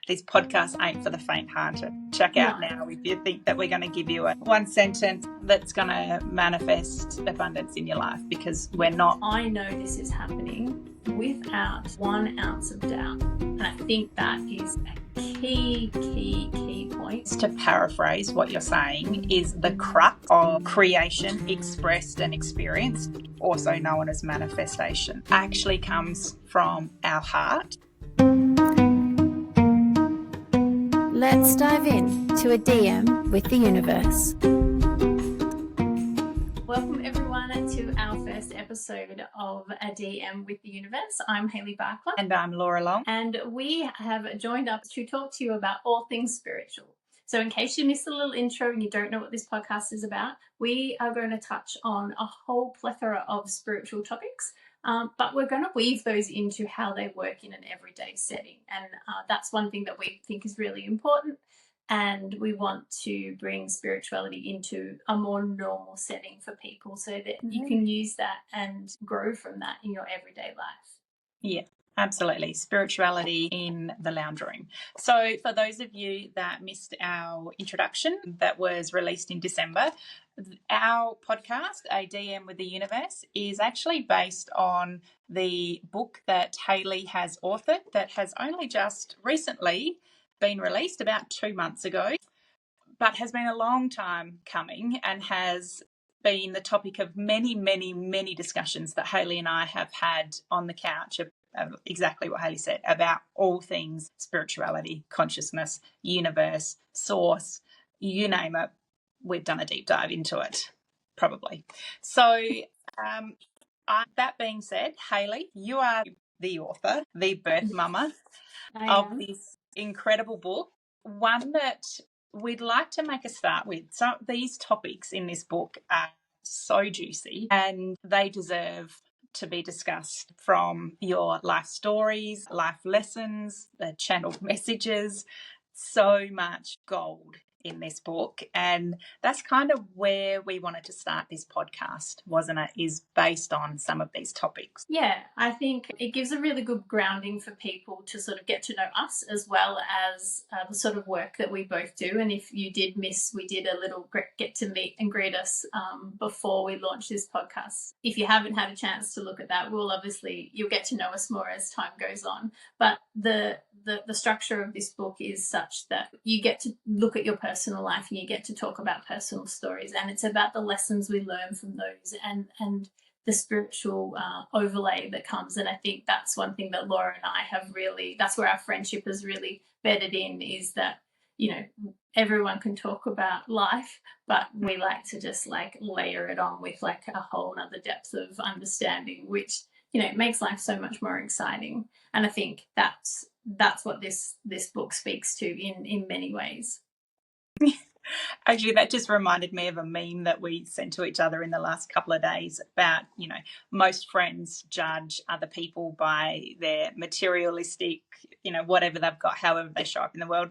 These podcasts ain't for the faint-hearted. Check out now if you think that we're going to give you a one sentence that's going to manifest abundance in your life, because we're not. I know this is happening without 1 ounce of doubt. And I think that is a key point. To paraphrase what you're saying, is the crux of creation expressed and experienced, also known as manifestation, actually comes from our heart. Let's dive in to a DM with the universe. Welcome everyone to our first episode of A DM with the Universe. I'm Hayley Barkler. And I'm Laura Long. And we have joined up to talk to you about all things spiritual. So in case you missed a little intro and you don't know what this podcast is about, we are going to touch on a whole plethora of spiritual topics. But we're going to weave those into how they work in an everyday setting. And that's one thing that we think is really important. And we want to bring spirituality into a more normal setting for people so that you can use that and grow from that in your everyday life. Yeah. Absolutely. Spirituality in the lounge room. So for those of you that missed our introduction that was released in December, our podcast, A DM with the Universe, is actually based on the book that Hayley has authored that has only just recently been released about 2 months ago, but has been a long time coming and has been the topic of many, many, many discussions that Hayley and I have had on the couch. Exactly what Hayley said about all things spirituality, consciousness, universe, source, you name it. We've done a deep dive into it, probably. So that being said, Hayley, you are the author, the birth mama of this incredible book, one that we'd like to make a start with. So these topics in this book are so juicy and they deserve to be discussed, from your life stories, life lessons, the channeled messages, so much gold in this book. And that's kind of where we wanted to start this podcast, wasn't it? Is based on some of these topics. Yeah, I think it gives a really good grounding for people to sort of get to know us, as well as the sort of work that we both do. And if you did miss, we did a little get to meet and greet us before we launched this podcast. If you haven't had a chance to look at that, you'll get to know us more as time goes on. But the structure of this book is such that you get to look at your personal life and you get to talk about personal stories, and it's about the lessons we learn from those and the spiritual overlay that comes. And I think that's one thing that Laura and I have really, that's where our friendship has really bedded in, is that, you know, everyone can talk about life, but we like to just like layer it on with like a whole nother depth of understanding, which, you know, makes life so much more exciting. And I think that's what this book speaks to in many ways. Actually, that just reminded me of a meme that we sent to each other in the last couple of days about, you know, most friends judge other people by their materialistic, you know, whatever they've got, however they show up in the world.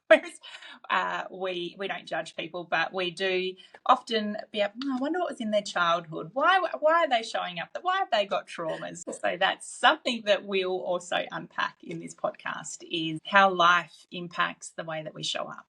Whereas we don't judge people, but we do often be able, I wonder what was in their childhood. Why are they showing up? Why have they got traumas? So that's something that we'll also unpack in this podcast, is how life impacts the way that we show up.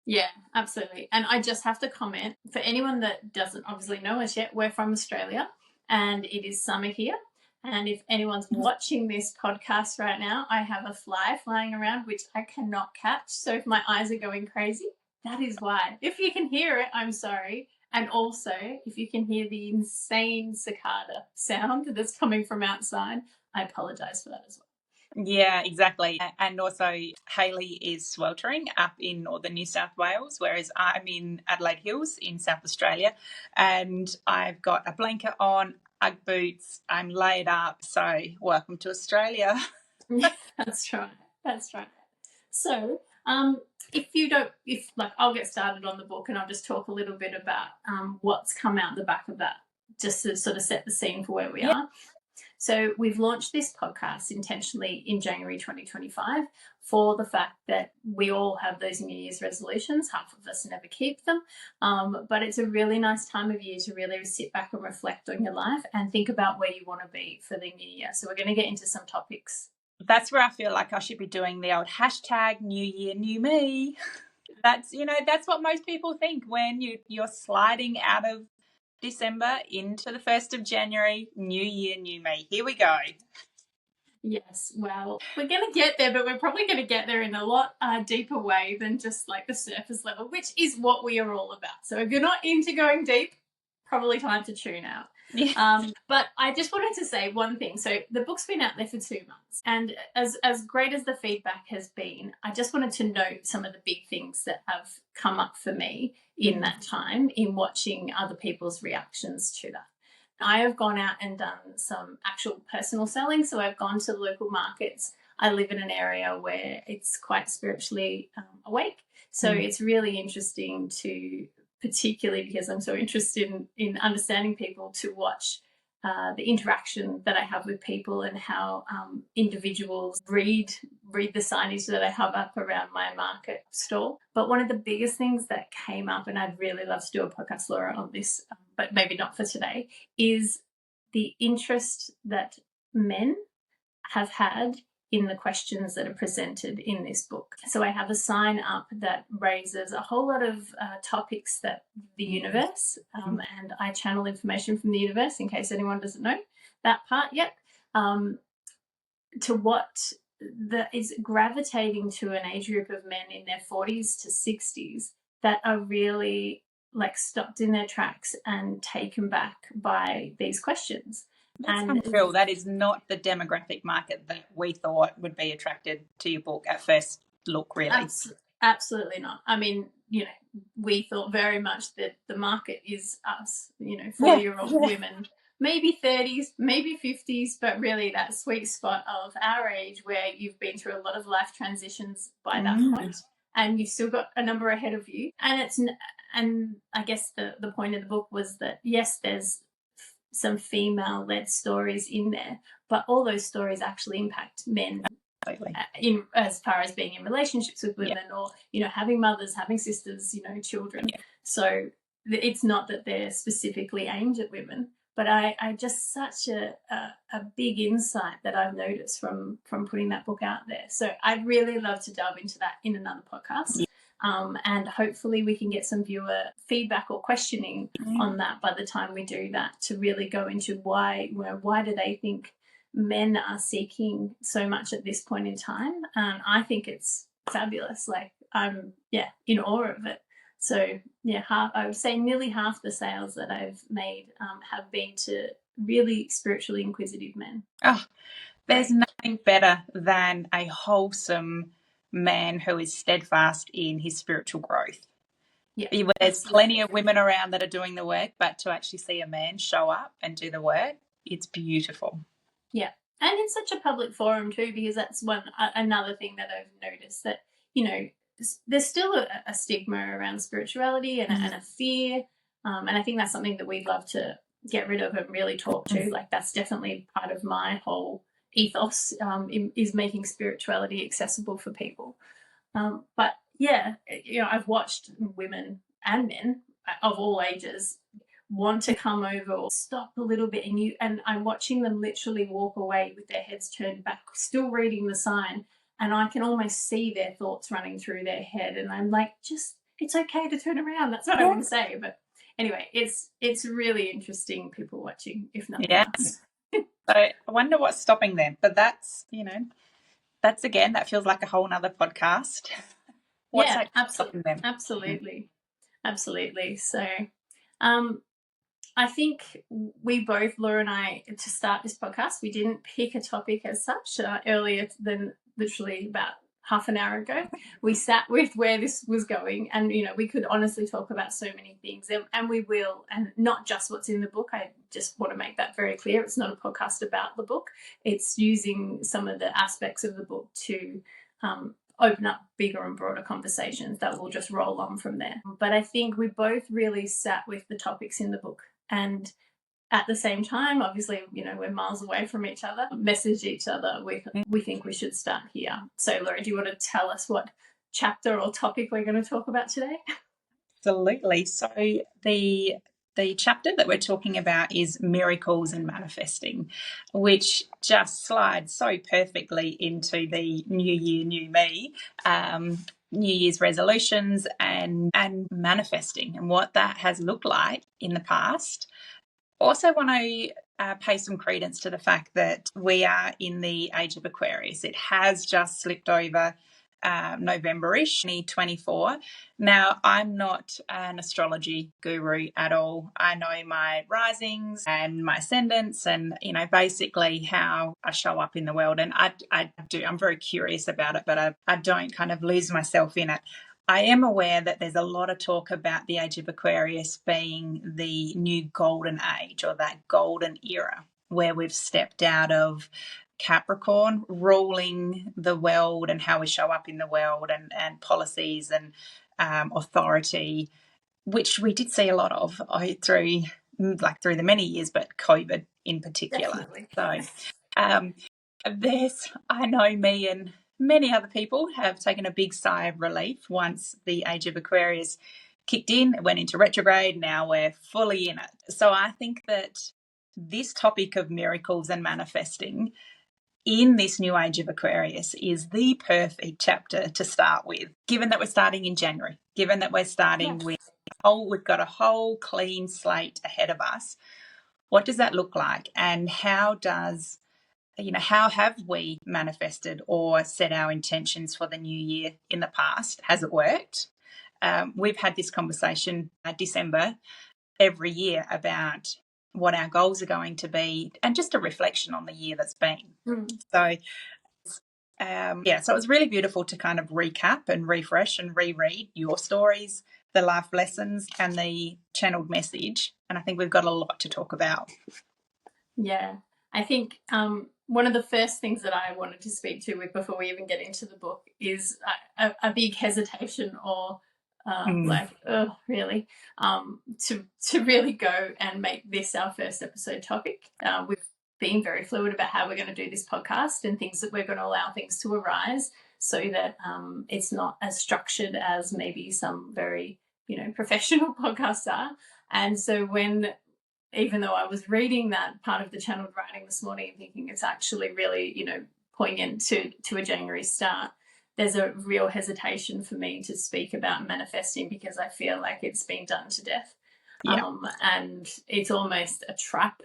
Yeah, absolutely. And I just have to comment, for anyone that doesn't obviously know us yet, we're from Australia and it is summer here. And if anyone's watching this podcast right now, I have a fly flying around which I cannot catch. So if my eyes are going crazy, that is why. If you can hear it, I'm sorry. And also, if you can hear the insane cicada sound that's coming from outside, I apologize for that as well. Yeah, exactly. And also, Hayley is sweltering up in northern New South Wales, whereas I'm in Adelaide Hills in South Australia, and I've got a blanket on, Ugg boots, I'm laid up. So welcome to Australia. That's right. So I'll get started on the book and I'll just talk a little bit about what's come out the back of that, just to sort of set the scene for where we are. So we've launched this podcast intentionally in January 2025 for the fact that we all have those New Year's resolutions. Half of us never keep them. But it's a really nice time of year to really sit back and reflect on your life and think about where you want to be for the new year. So we're going to get into some topics That's where I feel like I should be doing the old hashtag New Year, New Me. That's, that's what most people think when you're sliding out of December into the 1st of January. New Year, New Me. Here we go. Yes, well, we're going to get there, but we're probably going to get there in a lot deeper way than just like the surface level, which is what we are all about. So if you're not into going deep, probably time to tune out. Yeah. But I just wanted to say one thing. So the book's been out there for 2 months, and as great as the feedback has been, I just wanted to note some of the big things that have come up for me in that time in watching other people's reactions to that. I have gone out and done some actual personal selling. So I've gone to local markets. I live in an area where it's quite spiritually awake. So it's really interesting to, particularly because I'm so interested in understanding people, to watch the interaction that I have with people and how individuals read the signage that I have up around my market stall. But one of the biggest things that came up, and I'd really love to do a podcast, Laura, on this, but maybe not for today, is the interest that men have had in the questions that are presented in this book. So I have a sign up that raises a whole lot of topics that the universe, and I channel information from the universe in case anyone doesn't know that part yet, to what is gravitating to an age group of men in their 40s to 60s that are really like stopped in their tracks and taken back by these questions. That's unreal. That is not the demographic market that we thought would be attracted to your book at first look, really. Absolutely not. I mean, we thought very much that the market is us, 40-year-old women, maybe 30s, maybe 50s, but really that sweet spot of our age where you've been through a lot of life transitions by that point, and you've still got a number ahead of you. And I guess the point of the book was that, yes, there's some female-led stories in there, but all those stories actually impact men in as far as being in relationships with women, or having mothers, having sisters, children. So it's not that they're specifically aimed at women, but I just such a big insight that I've noticed from putting that book out there. So I'd really love to delve into that in another podcast. And hopefully we can get some viewer feedback or questioning on that by the time we do that, to really go into why do they think men are seeking so much at this point in time. I think it's fabulous. Like, I'm in awe of it. So I would say nearly half the sales that I've made have been to really spiritually inquisitive men. Oh, there's nothing better than a wholesome man who is steadfast in his spiritual growth. There's plenty of women around that are doing the work, but to actually see a man show up and do the work, it's beautiful. Yeah, and in such a public forum too, because that's another thing that I've noticed, that there's still a stigma around spirituality and a fear, and I think that's something that we'd love to get rid of and really talk to. Like, that's definitely part of my whole ethos, is making spirituality accessible for people. But I've watched women and men of all ages want to come over or stop a little bit, and I'm watching them literally walk away with their heads turned back, still reading the sign, and I can almost see their thoughts running through their head, and I'm like, it's okay to turn around. That's what I want to say. But anyway, it's really interesting, people watching, if nothing else. So I wonder what's stopping them. But that's, that feels like a whole nother podcast. What's stopping them? Absolutely. So I think we both, Laura and I, to start this podcast, we didn't pick a topic as such earlier than literally about half an hour ago. We sat with where this was going, and we could honestly talk about so many things, and we will, and not just what's in the book. I just want to make that very clear. It's not a podcast about the book. It's using some of the aspects of the book to open up bigger and broader conversations that will just roll on from there. But I think we both really sat with the topics in the book, and at the same time, obviously, we're miles away from each other, message each other. We think we should start here. So, Laura, do you want to tell us what chapter or topic we're going to talk about today? Absolutely. So the The chapter that we're talking about is miracles and manifesting, which just slides so perfectly into the new year, new me, New Year's resolutions and manifesting and what that has looked like in the past. Also want to pay some credence to the fact that we are in the age of Aquarius. It has just slipped over November-ish, 2024. Now, I'm not an astrology guru at all. I know my risings and my ascendants and, basically how I show up in the world. And I'm very curious about it, but I don't kind of lose myself in it. I am aware that there's a lot of talk about the age of Aquarius being the new golden age or that golden era where we've stepped out of Capricorn ruling the world and how we show up in the world and policies and authority, which we did see a lot of through the many years, but COVID in particular. Definitely. So I know me and many other people have taken a big sigh of relief once the age of Aquarius kicked in, went into retrograde. Now we're fully in it. So I think that this topic of miracles and manifesting in this new age of Aquarius is the perfect chapter to start with, given that we're starting in January, given that we're starting with we've got a whole clean slate ahead of us. What does that look like? And how have we manifested or set our intentions for the new year in the past? Has it worked? We've had this conversation December every year about what our goals are going to be and just a reflection on the year that's been. So it was really beautiful to kind of recap and refresh and reread your stories, the life lessons and the channeled message. And I think we've got a lot to talk about. Yeah, I think one of the first things that I wanted to speak to with before we even get into the book is a big hesitation or really to really go and make this our first episode topic. We've been very fluid about how we're going to do this podcast and things that we're going to allow things to arise so that it's not as structured as maybe some very professional podcasts are. And so even though I was reading that part of the channeled writing this morning and thinking it's actually really, poignant to a January start, there's a real hesitation for me to speak about manifesting because I feel like it's been done to death. Yeah. And it's almost a trap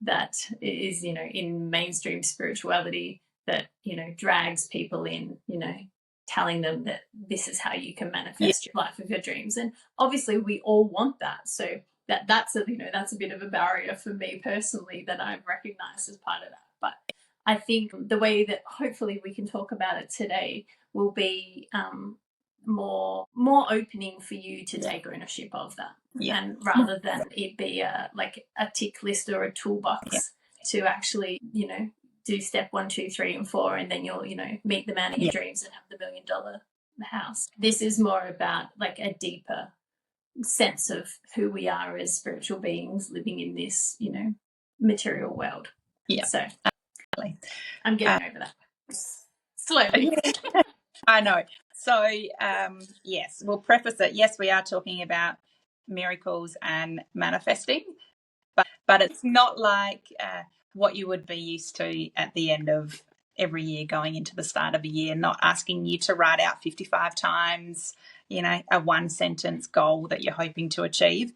that is, in mainstream spirituality that, drags people in, telling them that this is how you can manifest your life of your dreams. And obviously we all want that. So that's a bit of a barrier for me personally that I've recognized as part of that. But I think the way that hopefully we can talk about it today will be more opening for you to take ownership of that. And rather than it be a tick list or a toolbox to actually, do step 1, 2, 3, and 4, and then you'll, meet the man of your dreams and have the $1 million house. This is more about a deeper sense of who we are as spiritual beings living in this, material world. Yeah. So I'm getting over that slowly. I know. So, yes, we'll preface it. Yes, we are talking about miracles and manifesting, but it's not like what you would be used to at the end of every year going into the start of a year, not asking you to write out 55 times, a one-sentence goal that you're hoping to achieve.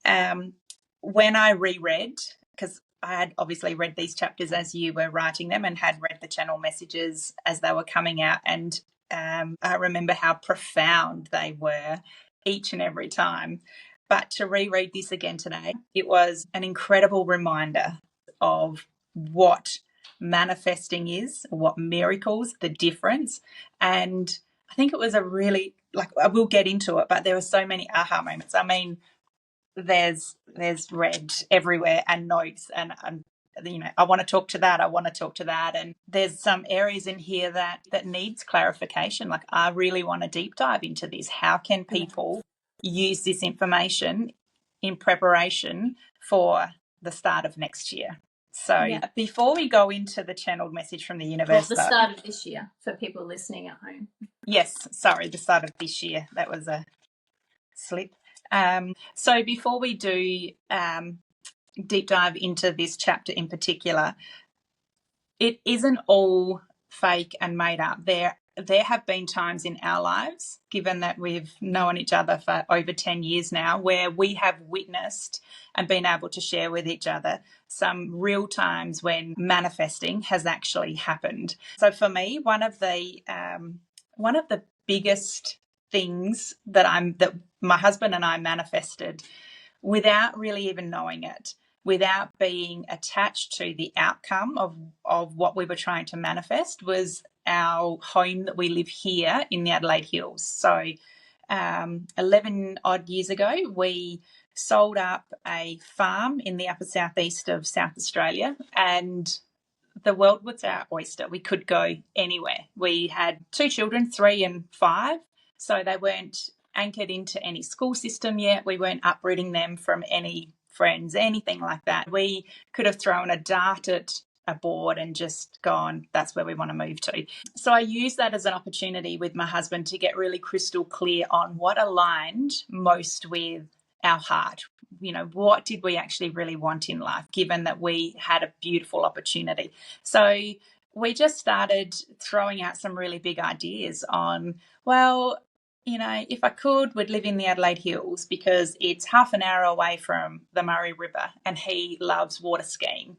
When I reread, because I had obviously read these chapters as you were writing them and had read the channel messages as they were coming out, and I remember how profound they were each and every time. But to reread this again today, it was an incredible reminder of what manifesting is, what miracles, the difference. And I think it was a really, I will get into it, but there were so many aha moments. I mean, there's red everywhere and notes and I want to talk to that. And there's some areas in here that needs clarification. I really want to deep dive into this. How can people use this information in preparation for the start of next year? So before we go into the channeled message from the universe, the start of this year for people listening at home. Yes, sorry, the start of this year. That was a slip. So before we do deep dive into this chapter in particular, it isn't all fake and made up. There have been times in our lives, given that we've known each other for over 10 years now, where we have witnessed and been able to share with each other some real times when manifesting has actually happened. So for me, one of the biggest things that my husband and I manifested without really even knowing it, without being attached to the outcome of what we were trying to manifest, was our home that we live here in the Adelaide Hills. So 11 odd years ago, we sold up a farm in the upper southeast of South Australia, and the world was our oyster. We could go anywhere. We had 2 children, 3 and 5, so they weren't anchored into any school system yet. We weren't uprooting them from any friends, anything like that. We could have thrown a dart at a board and just gone, that's where we want to move to. So I used that as an opportunity with my husband to get really crystal clear on what aligned most with our heart. You know, what did we actually really want in life, given that we had a beautiful opportunity? So we just started throwing out some really big ideas on, well, you know, if I could, we'd live in the Adelaide Hills because it's half an hour away from the Murray River, and he loves water skiing.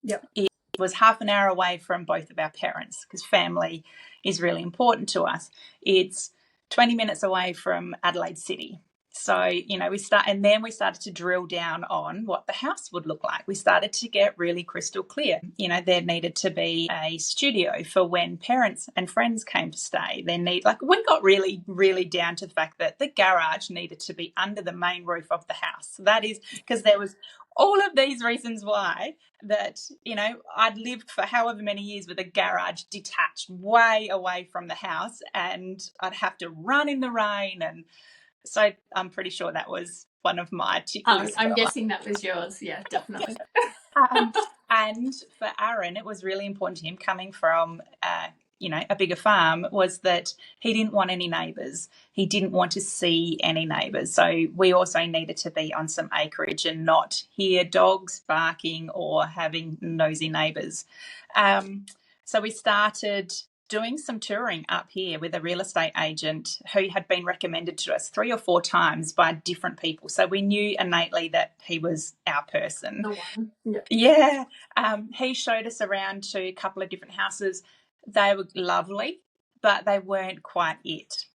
Yep. It was half an hour away from both of our parents because family is really important to us. It's 20 minutes away from Adelaide City. So, you know, we started to drill down on what the house would look like. We started to get really crystal clear. You know, there needed to be a studio for when parents and friends came to stay. We got really, really down to the fact that the garage needed to be under the main roof of the house. That is because there was all of these reasons why that, you know, I'd lived for however many years with a garage detached way away from the house, and I'd have to run in the rain. And so I'm pretty sure that was one of my tickets. I'm guessing that was yours. Yeah, definitely. And for Aaron, it was really important to him, coming from a bigger farm, was that he didn't want any neighbours. He didn't want to see any neighbours. So we also needed to be on some acreage and not hear dogs barking or having nosy neighbours. So we started doing some touring up here with a real estate agent who had been recommended to us 3 or 4 times by different people. So we knew innately that he was our person. The one. Yep. Yeah. He showed us around to a couple of different houses. They were lovely, but they weren't quite it.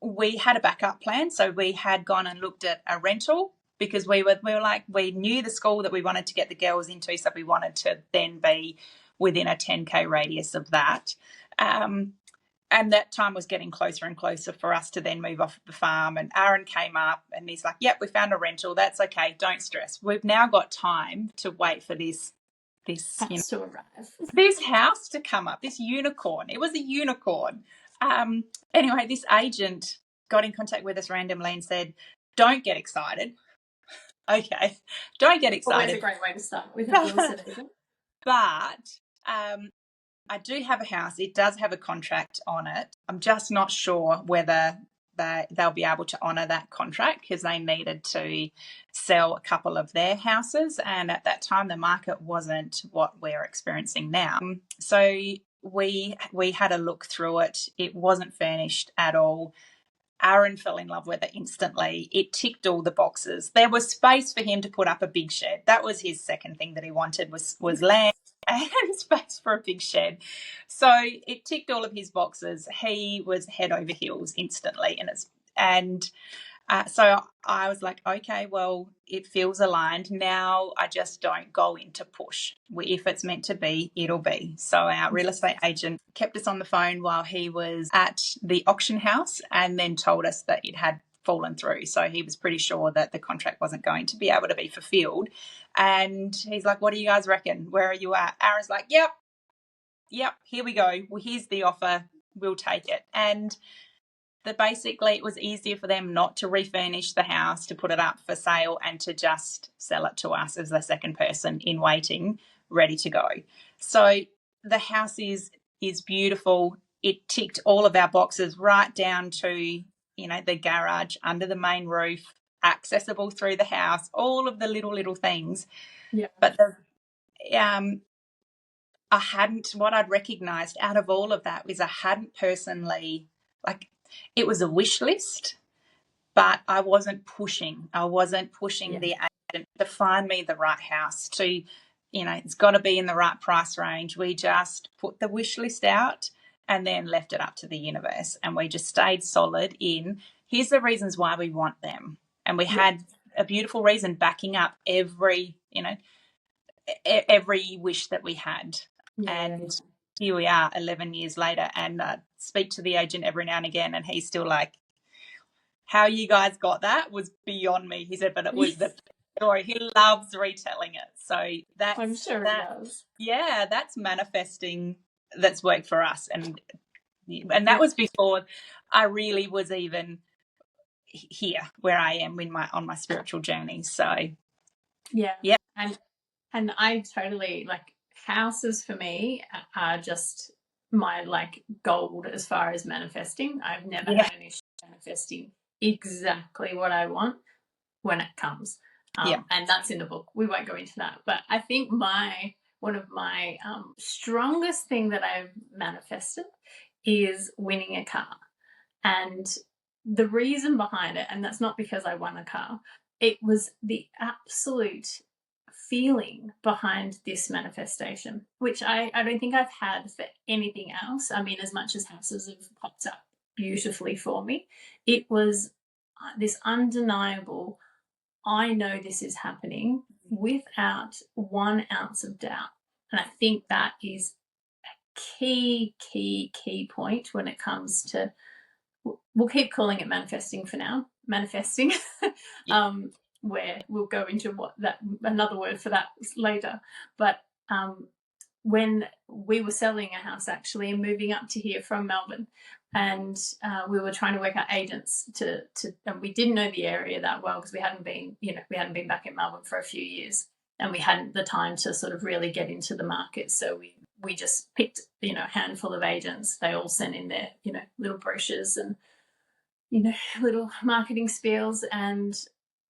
We had a backup plan. So we had gone and looked at a rental because we knew the school that we wanted to get the girls into. So we wanted to then be within a 10K radius of that. And that time was getting closer and closer for us to then move off the farm. And Aaron came up and he's like, yep, we found a rental. That's okay. Don't stress. We've now got time to wait for this to arrive. This house to come up, this unicorn. It was a unicorn. Anyway, this agent got in contact with us randomly and said, don't get excited. Okay, don't get excited. Always a great way to start with a real estate agent. But I do have a house. It does have a contract on it. I'm just not sure whether they'll be able to honour that contract because they needed to sell a couple of their houses. And at that time, the market wasn't what we're experiencing now. So we had a look through it. It wasn't furnished at all. Aaron fell in love with it instantly. It ticked all the boxes. There was space for him to put up a big shed. That was his second thing that he wanted was land and space for a big shed. So it ticked all of his boxes. He was head over heels instantly. So I was like, okay, well, it feels aligned. Now I just don't go into push. If it's meant to be, it'll be. So our real estate agent kept us on the phone while he was at the auction house and then told us that it had fallen through. So he was pretty sure that the contract wasn't going to be able to be fulfilled. And he's like, what do you guys reckon? Where are you at? Aaron's like, yep, here we go. Well, here's the offer. We'll take it. And basically it was easier for them not to refurnish the house, to put it up for sale and to just sell it to us as the second person in waiting, ready to go. So the house is beautiful. It ticked all of our boxes right down to, the garage, under the main roof, accessible through the house, all of the little things. Yeah. But what I'd recognized out of all of that was I hadn't personally, like, it was a wish list, but I wasn't pushing. The agent to find me the right house, to, it's got to be in the right price range. We just put the wish list out and then left it up to the universe. And we just stayed solid in, here's the reasons why we want them. And we had a beautiful reason backing up every wish that we had. And here we are 11 years later, and speak to the agent every now and again, and he's still like, how you guys got that was beyond me. He said, but it was the story. He loves retelling it. So that's, I'm sure he does. Yeah, that's manifesting. That's worked for us. And that was before I really was even here where I am on my spiritual journey. So yeah. And I totally, like, houses for me are just my, like, gold as far as manifesting. I've never had an issue manifesting exactly what I want when it comes. And that's in the book. We won't go into that. But I think one of my strongest thing that I've manifested is winning a car. And the reason behind it, and that's not because I won a car, it was the absolute feeling behind this manifestation, which I don't think I've had for anything else. I mean, as much as houses have popped up beautifully for me, it was this undeniable, I know this is happening without 1 ounce of doubt. And I think that is a key point when it comes to, we'll keep calling it manifesting for now, manifesting, where we'll go into another word for that later. But when we were selling a house actually and moving up to here from Melbourne, and we were trying to work out agents and we didn't know the area that well because we hadn't been back in Melbourne for a few years, and we hadn't the time to sort of really get into the market. So we just picked, a handful of agents. They all sent in their, little brochures and, little marketing spiels. And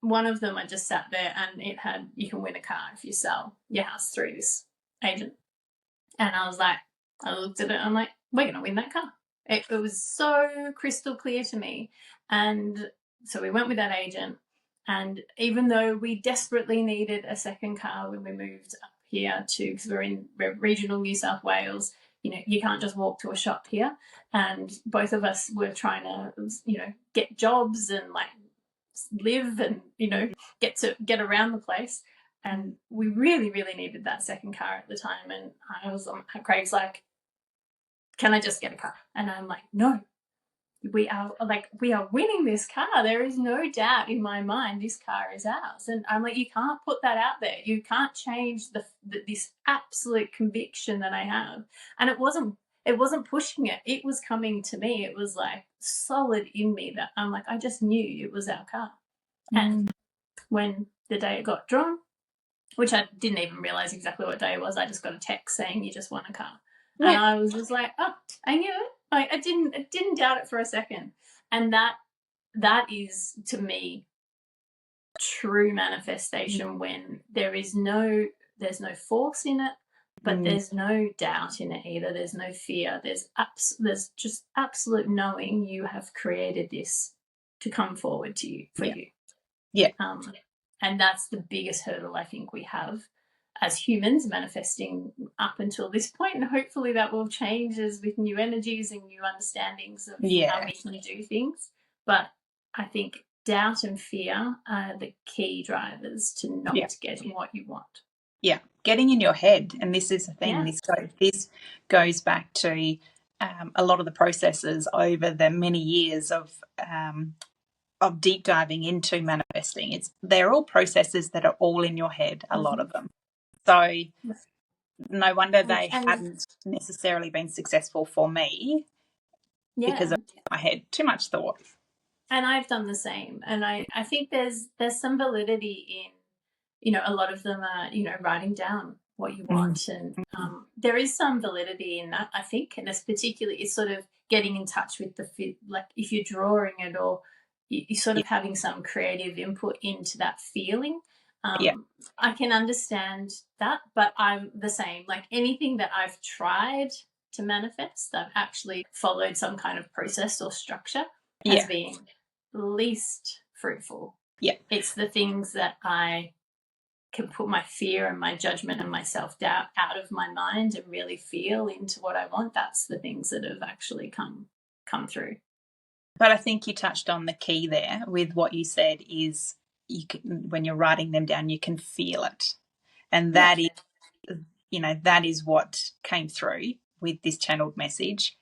one of them, I just sat there and it had, you can win a car if you sell your house through this agent. And I was like, I looked at it, I'm like, we're going to win that car. It was so crystal clear to me. And so we went with that agent. And even though we desperately needed a second car when we moved up here because we're in regional New South Wales, you can't just walk to a shop here. And both of us were trying to, get jobs and like live and, get around the place. And we really, really needed that second car at the time. And Craig's like, can I just get a car? And I'm like, no, we are winning this car. There is no doubt in my mind this car is ours. And I'm like, you can't put that out there. You can't change this absolute conviction that I have. And it wasn't pushing it. It was coming to me. It was like solid in me that I'm like, I just knew it was our car. And when the day it got drawn, which I didn't even realize exactly what day it was, I just got a text saying you just won a car. Yeah. And I was just like, oh, I knew it. Like, I didn't doubt it for a second. And that is, to me, true manifestation when there's no force in it, but there's no doubt in it either. There's no fear. There's just absolute knowing you have created this to come forward to you for you. Yeah. And that's the biggest hurdle I think we have as humans manifesting up until this point, and hopefully that will change as with new energies and new understandings of how we can do things. But I think doubt and fear are the key drivers to not getting what you want. Yeah, getting in your head, and this is the thing. Yeah. This goes back to a lot of the processes over the many years of deep diving into manifesting. They're all processes that are all in your head, a lot of them. So no wonder they hadn't necessarily been successful for me because of my head, too much thought. And I've done the same. And I think there's some validity in, a lot of them are, writing down what you want. And there is some validity in that, I think, and it's sort of getting in touch with like if you're drawing it, or you're sort of having some creative input into that feeling. I can understand that, but I'm the same. Like anything that I've tried to manifest that actually followed some kind of process or structure has been least fruitful. It's the things that I can put my fear and my judgment and my self-doubt out of my mind and really feel into what I want. That's the things that have actually come through. But I think you touched on the key there with what you said is when you're writing them down, you can feel it. And that is, that is what came through with this channeled message,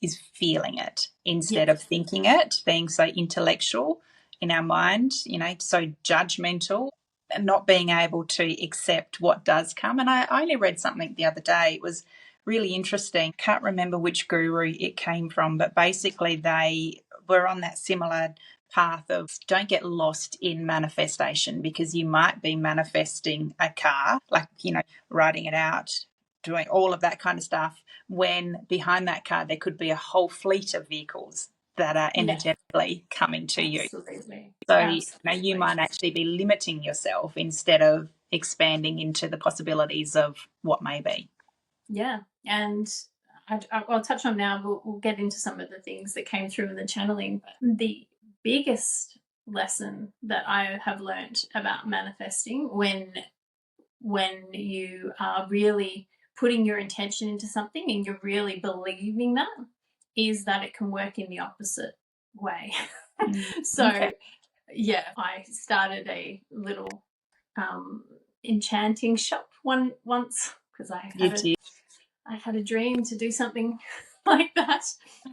is feeling it instead of thinking it, being so intellectual in our mind, so judgmental, and not being able to accept what does come. And I only read something the other day. It was really interesting. Can't remember which guru it came from, but basically they were on that similar path of don't get lost in manifestation, because you might be manifesting a car, like, writing it out, doing all of that kind of stuff, when behind that car there could be a whole fleet of vehicles that are energetically coming to you. So you might actually be limiting yourself instead of expanding into the possibilities of what may be. Yeah, and I'll touch on now. We'll get into some of the things that came through in the channeling. But the biggest lesson that I have learned about manifesting, when you are really putting your intention into something and you're really believing that, is that it can work in the opposite way. I started a little enchanting shop once, because I had a dream to do something like that.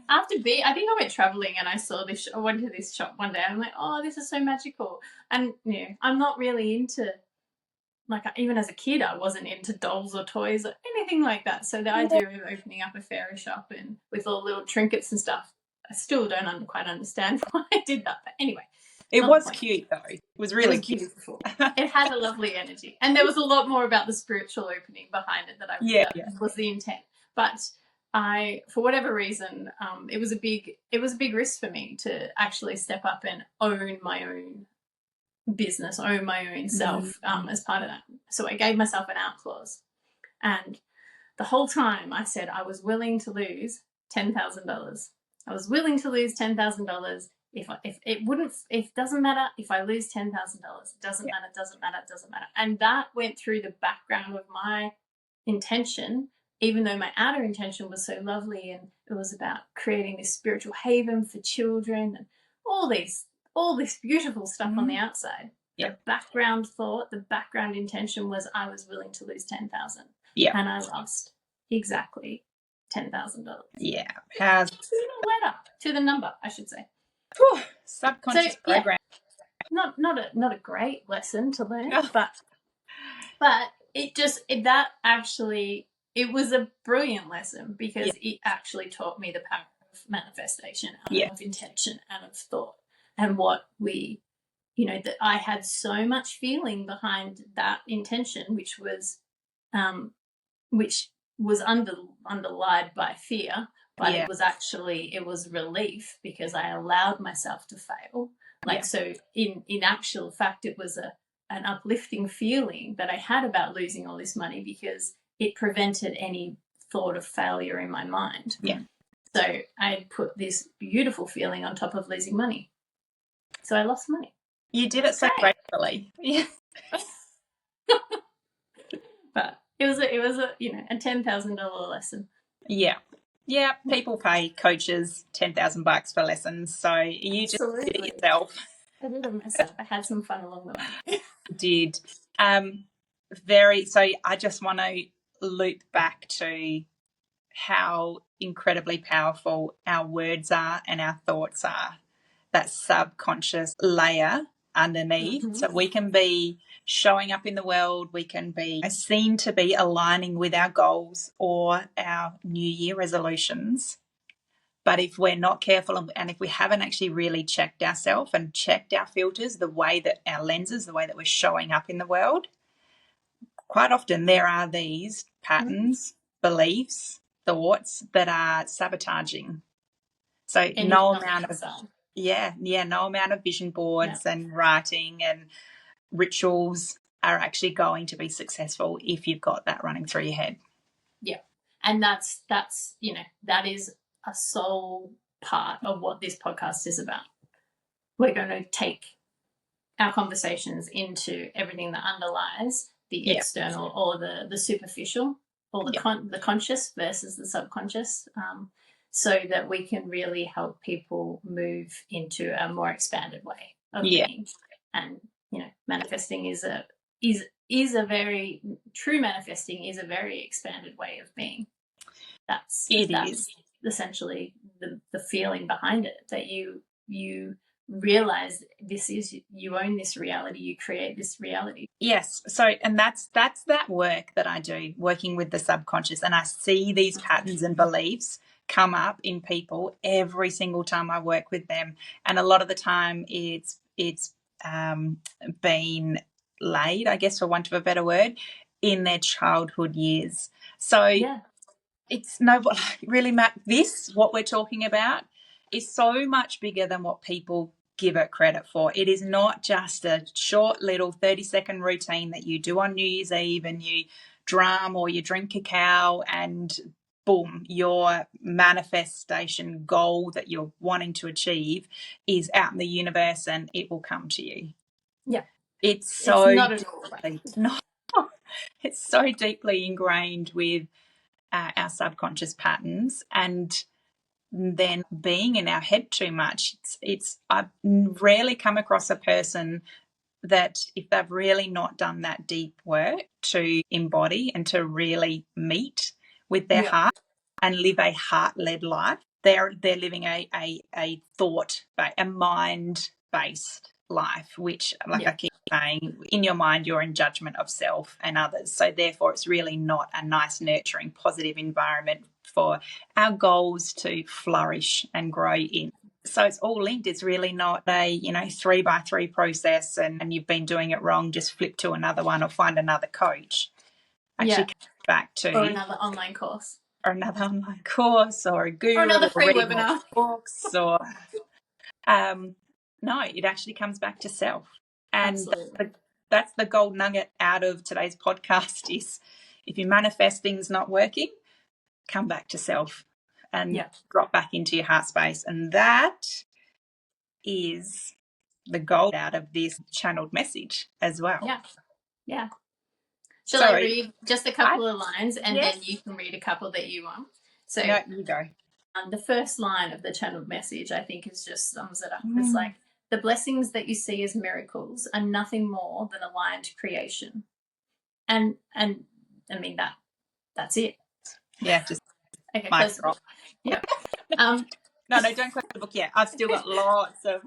I think I went traveling and I saw this. I went to this shop one day and I'm like, oh, this is so magical. And I'm not really into, like, even as a kid, I wasn't into dolls or toys or anything like that. So the idea of opening up a fairy shop and with all little trinkets and stuff, I still don't quite understand why I did that. But anyway. It was cute, though. It was really cute. Beautiful. It had a lovely energy. And there was a lot more about the spiritual opening behind it that was the intent. But for whatever reason, it was a big risk for me to actually step up and own my own business, own my own self as part of that. So I gave myself an out clause. And the whole time I said I was willing to lose $10,000. I was willing to lose $10,000. If it doesn't matter if I lose $10,000, it doesn't matter. And that went through the background of my intention, even though my outer intention was so lovely, and it was about creating this spiritual haven for children and all this beautiful stuff on the outside. The background thought, the background intention was I was willing to lose $10,000. And I lost exactly $10,000. Yeah. To the letter, to the number, I should say. Whew, subconscious program. Not a great lesson to learn, but it was a brilliant lesson, because it actually taught me the power of manifestation and of intention and of thought, and what that I had so much feeling behind that intention, which was underlied by fear. But it was relief, because I allowed myself to fail. So in actual fact, it was an uplifting feeling that I had about losing all this money, because it prevented any thought of failure in my mind. So I put this beautiful feeling on top of losing money. So I lost money. You did it so gracefully. Yeah. But it was a $10,000 lesson. Yeah. Yeah, people pay coaches $10,000 for lessons, so you just did it yourself. I did it myself. I had some fun along the way. Did. So I just want to loop back to how incredibly powerful our words are and our thoughts are, that subconscious layer underneath. So we can be showing up in the world, we can be seen to be aligning with our goals or our New Year resolutions. But if we're not careful and if we haven't actually really checked ourselves and checked our filters, the way that our lenses, the way that we're showing up in the world, quite often there are these patterns, beliefs, thoughts that are sabotaging. So Anything no on the amount of inside. no amount of vision boards and writing and rituals are actually going to be successful if you've got that running through your head. Yeah. And that's that is a sole part of what this podcast is about. We're going to take our conversations into everything that underlies the external or the superficial, or the conscious versus the subconscious, so that we can really help people move into a more expanded way of being. And manifesting is a very true manifesting is a very expanded way of being. That's essentially the feeling behind it, that you realize you own this reality, you create this reality. Yes. So, and that's that work that I do, working with the subconscious, and I see these patterns and beliefs come up in people every single time I work with them, and a lot of the time it's been laid, I guess, for want of a better word, in their childhood years. So it's really, Matt, what we're talking about is so much bigger than what people give it credit for. It is not just a short little 30-second routine that you do on New Year's Eve and you drum or you drink cacao and boom, your manifestation goal that you're wanting to achieve is out in the universe and it will come to you. Yeah. It's not at all right. It's so deeply ingrained with our subconscious patterns, and then being in our head too much. I've rarely come across a person that, if they've really not done that deep work to embody and to really meet with their heart and live a heart-led life, they're living a thought, a mind-based life, which, like I keep saying, in your mind you're in judgment of self and others. So therefore it's really not a nice, nurturing, positive environment for our goals to flourish and grow in. So it's all linked. It's really not a 3x3 process and you've been doing it wrong, just flip to another one or find another coach. Actually comes back to, or another online course or a guru, or another free reading webinar, books, or no, it actually comes back to self. And that's the gold nugget out of today's podcast is, if your manifesting's not working, come back to self and drop back into your heart space. And that is the gold out of this channeled message as well. Yeah. Shall I read just a couple of lines and then you can read a couple that you want? So no, you go. The first line of the channeled message, I think, is just sums it up. It's like, the blessings that you see as miracles are nothing more than aligned creation. And I mean, that's it. Yeah, just okay, mic drop. Yeah. No, don't close the book yet. I've still got lots of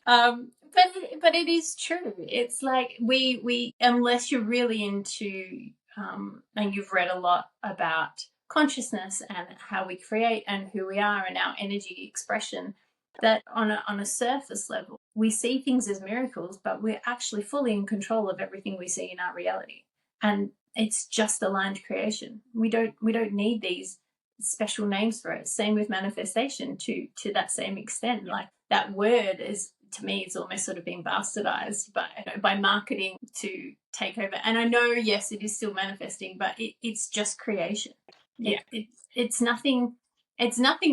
but it is true. It's like we unless you're really into and you've read a lot about consciousness and how we create and who we are and our energy expression, that on a surface level we see things as miracles, but we're actually fully in control of everything we see in our reality, and it's just aligned creation. We don't need these special names for it. Same with manifestation to that same extent. Like, that word is, to me, it's almost sort of being bastardized by marketing to take over. And I know, yes, it is still manifesting, but it's just creation. Yeah. It's nothing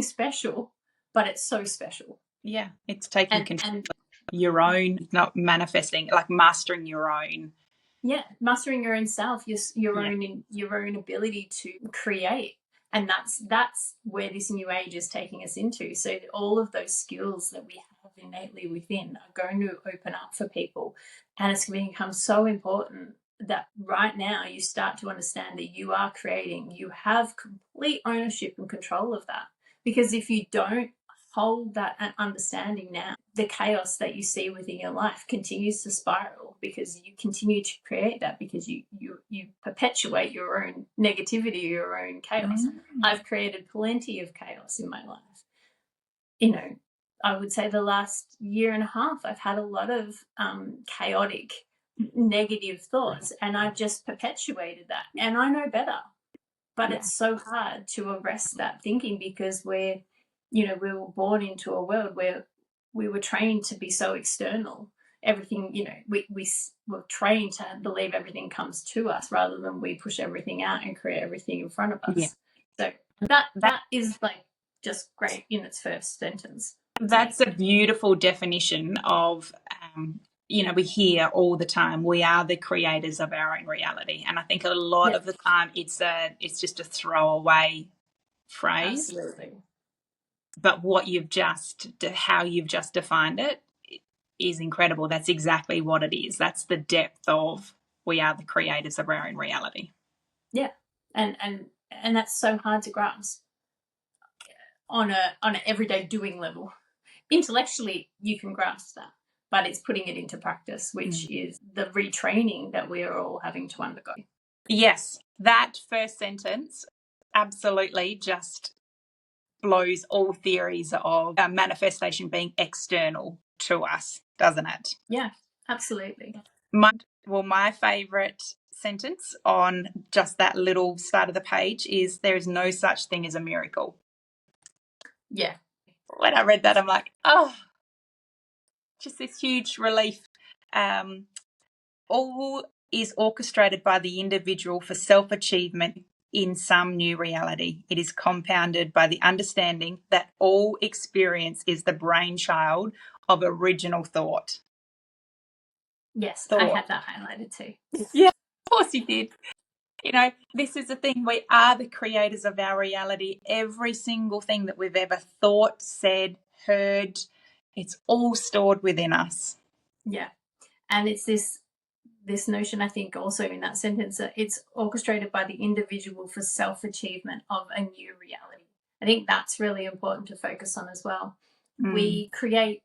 special, but it's so special. Yeah. It's taking control of your own, not manifesting, like mastering your own. Yeah. Mastering your own self, your own ability to create. And that's where this new age is taking us into. So all of those skills that we have innately within are going to open up for people. And it's going to become so important that right now you start to understand that you are creating. You have complete ownership and control of that. Because if you don't hold that understanding now, the chaos that you see within your life continues to spiral, because you continue to create that, because you perpetuate your own negativity, your own chaos. I've created plenty of chaos in my life. I would say the last year and a half I've had a lot of chaotic negative thoughts, and I've just perpetuated that, and I know better. But it's so hard to arrest that thinking because we were born into a world where we were trained to be so external. Everything, we were trained to believe everything comes to us rather than we push everything out and create everything in front of us. Yeah. So that is like just great in its first sentence. That's a beautiful definition of, we hear all the time, we are the creators of our own reality. And I think a lot of the time it's just a throwaway phrase. Absolutely. But how you've just defined it is incredible. That's exactly what it is. That's the depth of we are the creators of our own reality. Yeah. And that's so hard to grasp on an everyday doing level. Intellectually, you can grasp that, but it's putting it into practice, which is the retraining that we're all having to undergo. Yes, that first sentence absolutely just blows all theories of manifestation being external to us, doesn't it? Yeah, absolutely. My favourite sentence on just that little start of the page is, there is no such thing as a miracle. Yeah. When I read that, I'm like, oh, just this huge relief. All is orchestrated by the individual for self-achievement in some new reality. It is compounded by the understanding that all experience is the brainchild of original thought. Yes, I had that highlighted too. Yeah, of course you did. This is the thing. We are the creators of our reality. Every single thing that we've ever thought, said, heard, it's all stored within us. Yeah. And it's this notion, I think, also in that sentence, that it's orchestrated by the individual for self-achievement of a new reality. I think that's really important to focus on as well. We create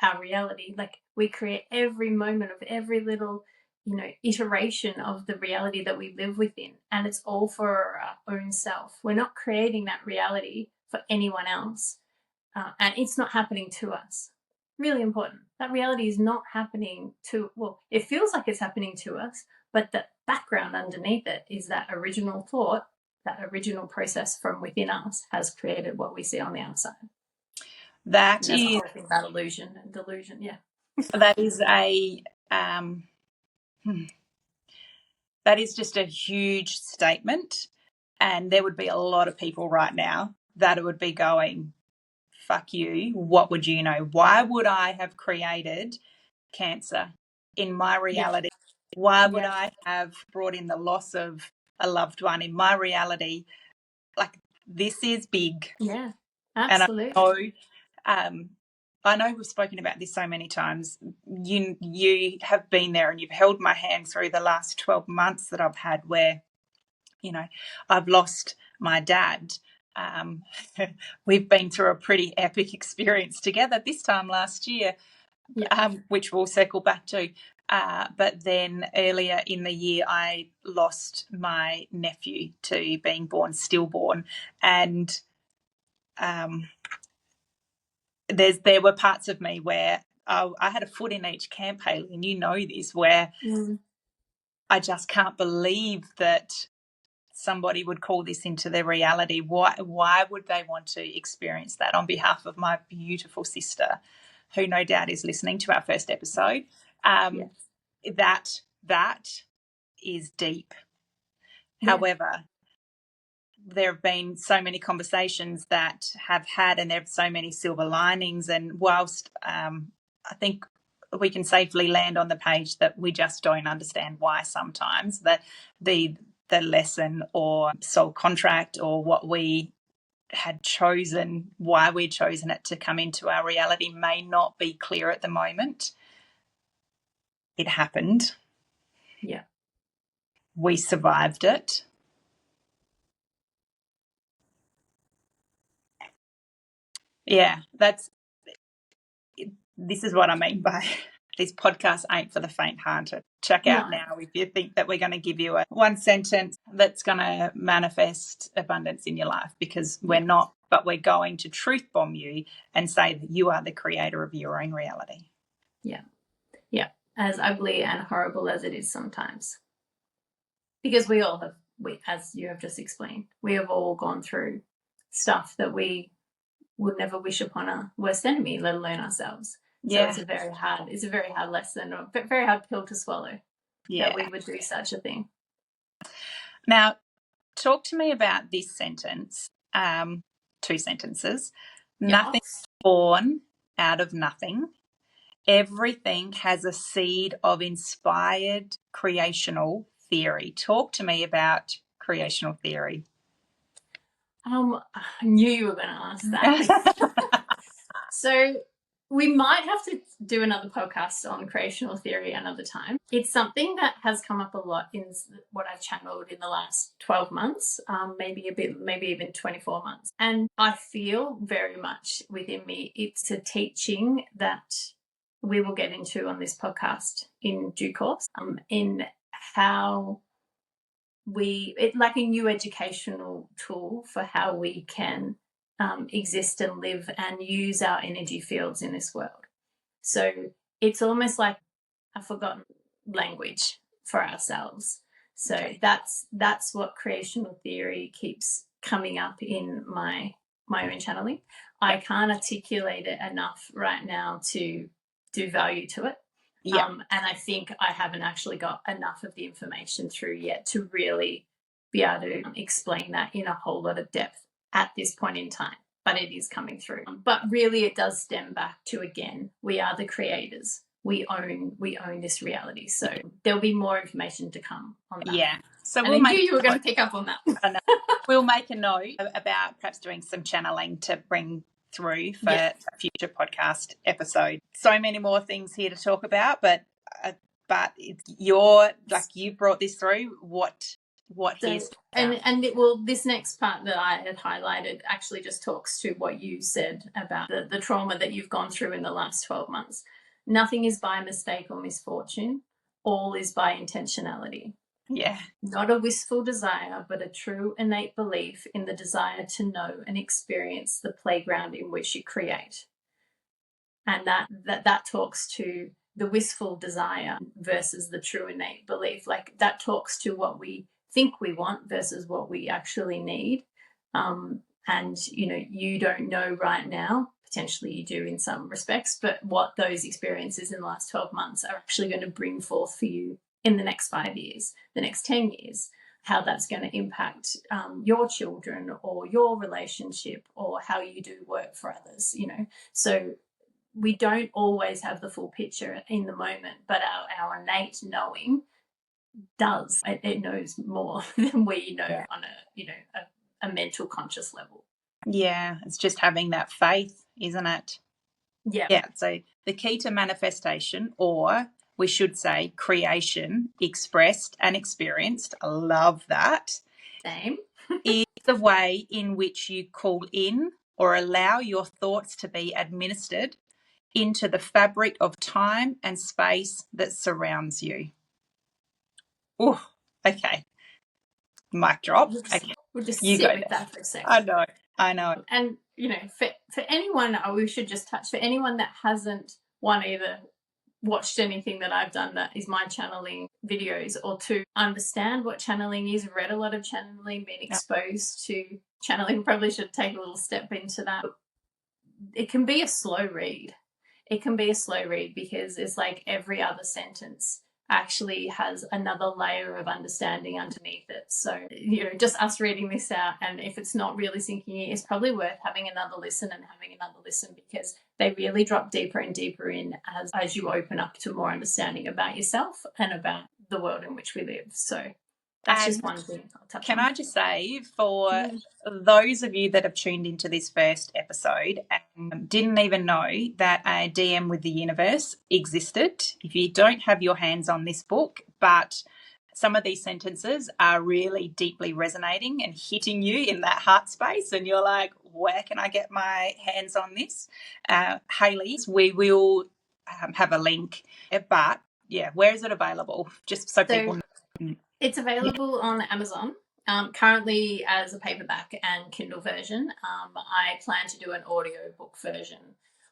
our reality. Like, we create every moment of every little iteration of the reality that we live within, and it's all for our own self. We're not creating that reality for anyone else, and it's not happening to us. Really important. That reality is not happening it feels like it's happening to us, but the background underneath it is that original thought, that original process from within us has created what we see on the outside. That's the whole thing about illusion and delusion. Yeah. That is that is just a huge statement, and there would be a lot of people right now that would be going, fuck you, what would you know? Why would I have created cancer in my reality? Why would I have brought in the loss of a loved one in my reality? Like, this is big. Yeah, absolutely. And I know we've spoken about this so many times. You have been there and you've held my hand through the last 12 months that I've had where, I've lost my dad. We've been through a pretty epic experience together this time last year, which we'll circle back to. But then earlier in the year, I lost my nephew to being born stillborn. And there were parts of me where I had a foot in each camp, Hayley, and you know this, where I just can't believe that somebody would call this into their reality. Why would they want to experience that? On behalf of my beautiful sister, who no doubt is listening to our first episode, that is deep. However, there have been so many conversations that have had, and there are so many silver linings. And whilst I think we can safely land on the page that we just don't understand why sometimes that the lesson or soul contract or what we had chosen, why we'd chosen it to come into our reality may not be clear at the moment. It happened. Yeah. We survived it. Yeah, this is what I mean by these podcasts ain't for the faint-hearted. Check out now if you think that we're going to give you a one sentence that's going to manifest abundance in your life, because we're not, but we're going to truth bomb you and say that you are the creator of your own reality. Yeah. Yeah. as ugly and horrible as it is sometimes. Because we all have, as you have just explained, we have all gone through stuff that we would never wish upon our worst enemy, let alone ourselves. So it's a very hard lesson, or a very hard pill to swallow, that we would do such a thing. Now, talk to me about this sentence, 2 sentences. Nothing's born out of nothing. Everything has a seed of inspired creational theory. Talk to me about creational theory. I knew you were going to ask that. So we might have to do another podcast on creational theory another time. It's something that has come up a lot in what I've channeled in the last 12 months, maybe even 24 months. And I feel very much within me, it's a teaching that we will get into on this podcast in due course, in how it's like a new educational tool for how we can exist and live and use our energy fields in this world. So it's almost like a forgotten language for ourselves. So that's what creational theory keeps coming up in my own channeling. I can't articulate it enough right now to do value to it. And I think I haven't actually got enough of the information through yet to really be able to explain that in a whole lot of depth at this point in time, but it is coming through. But really it does stem back to, again, we are the creators. We own this reality. So there'll be more information to come on that. Yeah. So I knew you were going to pick up on that. We'll make a note about perhaps doing some channeling to bring through for a future podcast episode. So many more things here to talk about, but it's you've brought this through. What is and this next part that I had highlighted actually just talks to what you said about the trauma that you've gone through in the last 12 months. Nothing is by mistake or misfortune. All is by intentionality. Yeah. Not a wistful desire, but a true innate belief in the desire to know and experience the playground in which you create. And that talks to the wistful desire versus the true innate belief. Like that talks to what we think we want versus what we actually need. And, you don't know right now, potentially you do in some respects, but what those experiences in the last 12 months are actually going to bring forth for you in the next 5 years, the next 10 years, how that's going to impact your children or your relationship or how you do work for others, So we don't always have the full picture in the moment, but our innate knowing does. It knows more than we know on a mental conscious level. Yeah, it's just having that faith, isn't it? Yeah. So the key to manifestation, or we should say creation, expressed and experienced, I love that. Same. is the way in which you call in or allow your thoughts to be administered into the fabric of time and space that surrounds you. Oh, okay. Mic drop. We'll just sit with that for a second. I know. And, for anyone, we should just touch, for anyone that hasn't, one, either watched anything that I've done that is my channeling videos, or two, understand what channeling is, read a lot of channeling, been exposed to channeling, probably should take a little step into that. It can be a slow read. Because it's like every other sentence actually has another layer of understanding underneath it. So, just us reading this out, and if it's not really sinking in, it's probably worth having another listen, because they really drop deeper and deeper in as you open up to more understanding about yourself and about the world in which we live. So that's just one thing I'll touch on. Can I just say, for those of you that have tuned into this first episode and didn't even know that a DM with the universe existed, if you don't have your hands on this book, but some of these sentences are really deeply resonating and hitting you in that heart space, and you're like, where can I get my hands on this? Hayley's, we will have a link, but where is it available? Just so people know. It's available on Amazon, currently as a paperback and Kindle version. I plan to do an audiobook version,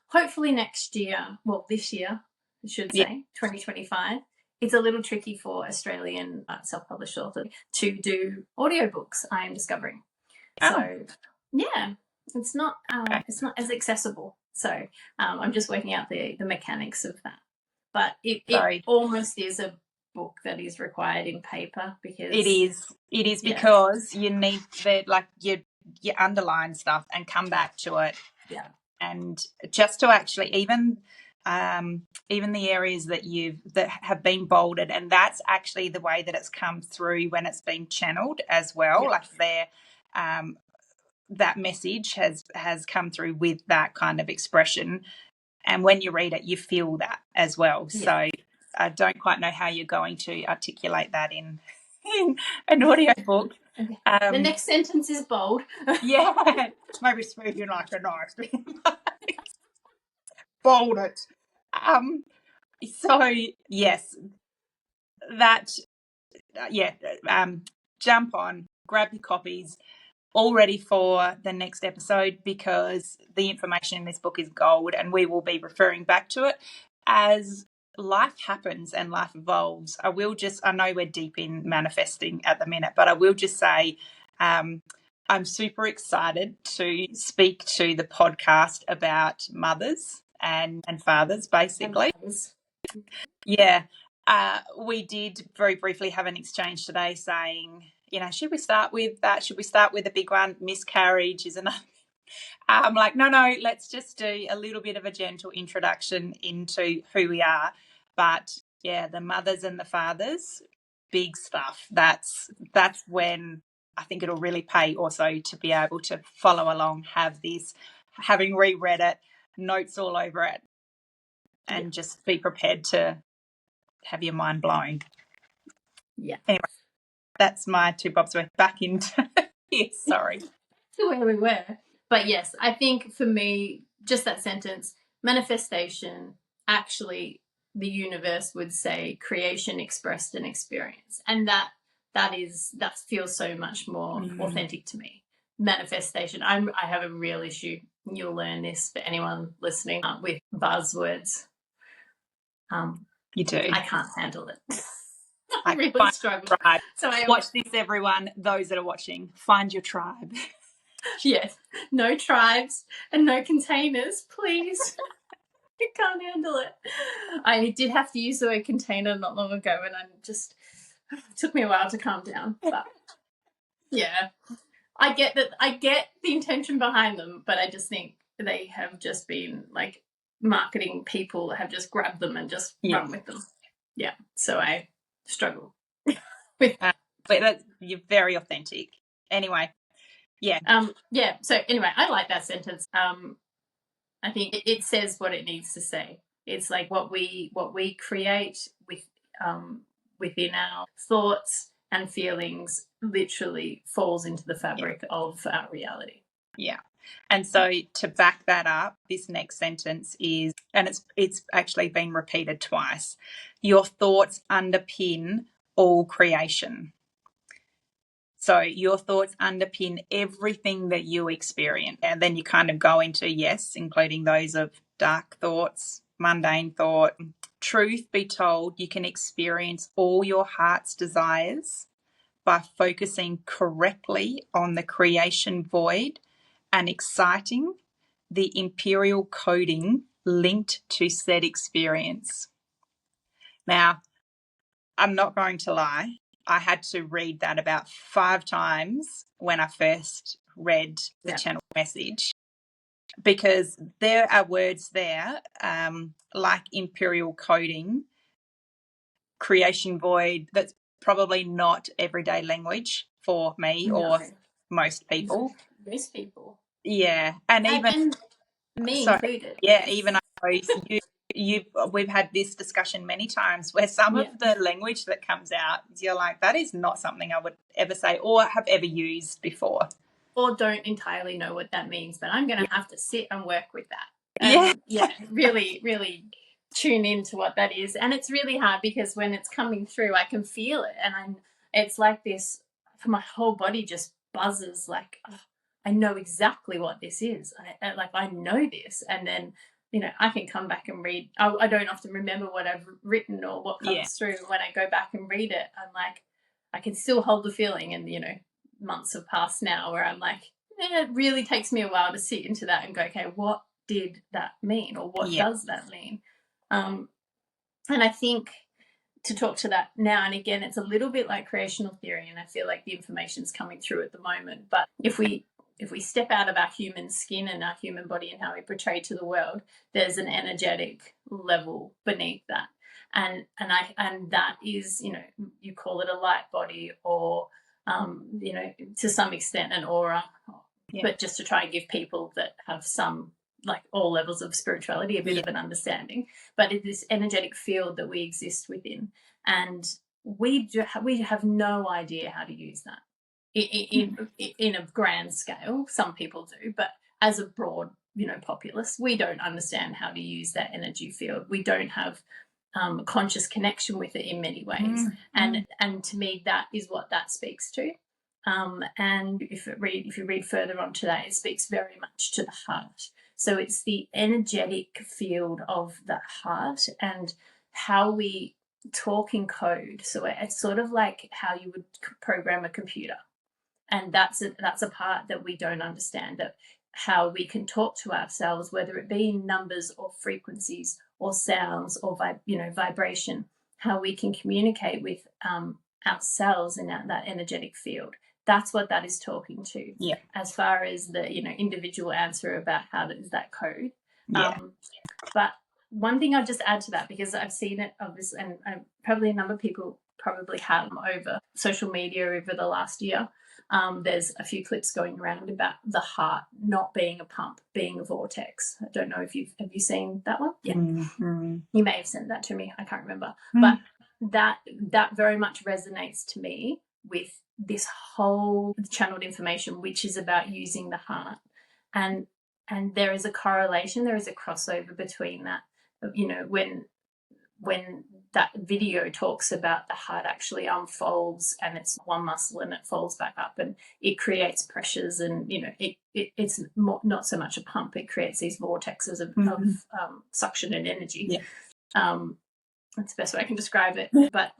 hopefully next year. Well, this year, I should say, 2025. It's a little tricky for Australian self-published authors to do audiobooks, I am discovering. So, yeah, it's not as accessible. So I'm just working out the mechanics of that. But it almost is a book that is required in paper because it is because you need you underline stuff and come back to it. Yeah. And just to actually even the areas that have been bolded, and that's actually the way that it's come through when it's been channeled as well. Yep. Like that message has come through with that kind of expression, and when you read it, you feel that as well. Yeah. So I don't quite know how you're going to articulate that in an audio book. Okay. The next sentence is bold. Yeah, maybe speaking like a knife. Bold it. So yes, that jump on, grab your copies, all ready for the next episode, because the information in this book is gold, and we will be referring back to it as life happens and life evolves. I know we're deep in manifesting at the minute, but I will just say I'm super excited to speak to the podcast about mothers and fathers, basically. Yeah. We did very briefly have an exchange today saying, should we start with that? Should we start with the big one? Miscarriage is another. I'm like, no, let's just do a little bit of a gentle introduction into who we are. But yeah, the mothers and the fathers, big stuff. That's when I think it'll really pay also to be able to follow along, have this, having reread it, notes all over it, and just be prepared to have your mind blown. Yeah. Anyway, that's my two bobs worth. Back into sorry. To where we were. But yes, I think for me, just that sentence, manifestation, actually the universe would say creation expressed an experience. And that feels so much more authentic to me. Manifestation. I have a real issue. You'll learn this for anyone listening with buzzwords. You do. I can't handle it. I really struggle. So I watch this, everyone. Those that are watching, find your tribe. Yes, no tribes and no containers, please. I can't handle it. I did have to use the word container not long ago, and it took me a while to calm down. But yeah, I get that. I get the intention behind them, but I just think they have just been like marketing people have just grabbed them and just run with them. Yeah, so I struggle with that. But you're very authentic. Anyway. Yeah. So anyway, I like that sentence. I think it says what it needs to say. It's like what we create within our thoughts and feelings literally falls into the fabric of our reality. Yeah. And so to back that up, this next sentence is, and it's actually been repeated twice, your thoughts underpin all creation. So your thoughts underpin everything that you experience. And then you kind of go into, yes, including those of dark thoughts, mundane thought. Truth be told, you can experience all your heart's desires by focusing correctly on the creation void and exciting the imperial coding linked to said experience. Now, I'm not going to lie. I had to read that about 5 times when I first read the channel message, because there are words there like imperial coding, creation void, that's probably not everyday language for me or most people. Most people. Yeah. And even me included. Yeah, even we've had this discussion many times where some of the language that comes out, you're like, that is not something I would ever say or have ever used before. Or don't entirely know what that means, but I'm going to have to sit and work with that. Really, really tune into what that is. And it's really hard because when it's coming through, I can feel it. And it's like this, my whole body just buzzes like, oh, I know exactly what this is. I know this. And then I can come back and read. I don't often remember what I've written or what comes through. When I go back and read it, I'm like, I can still hold the feeling. And, months have passed now where I'm like, it really takes me a while to sit into that and go, okay, what did that mean? Or what does that mean? And I think to talk to that now, and again, it's a little bit like creational theory, and I feel like the information's coming through at the moment. But if we step out of our human skin and our human body and how we portray to the world, there's an energetic level beneath that. And that is, you call it a light body or, to some extent an aura, but just to try and give people that have some, like all levels of spirituality, a bit of an understanding. But it's this energetic field that we exist within. And we have no idea how to use that in a grand scale. Some people do, but as a broad, populace, we don't understand how to use that energy field. We don't have a conscious connection with it in many ways. And to me, that is what that speaks to. And if you read further on to that, it speaks very much to the heart. So it's the energetic field of the heart and how we talk in code. So it's sort of like how you would program a computer. And that's a part that we don't understand, that how we can talk to ourselves, whether it be in numbers or frequencies or sounds or vibration, how we can communicate with ourselves in that energetic field. That's what that is talking to. Yeah. As far as the individual answer about how is that code. Yeah. But one thing I'll just add to that, because I've seen it obviously, and probably a number of people probably have over social media over the last year. There's a few clips going around about the heart not being a pump, being a vortex. I don't know if have you seen that one? Yeah. Mm-hmm. You may have sent that to me. I can't remember. But that very much resonates to me with this whole channeled information, which is about using the heart. And there is a correlation, there is a crossover between that, when that video talks about the heart actually unfolds and it's one muscle and it folds back up and it creates pressures and, it's not so much a pump, it creates these vortexes of suction and energy. Yeah. That's the best way I can describe it. But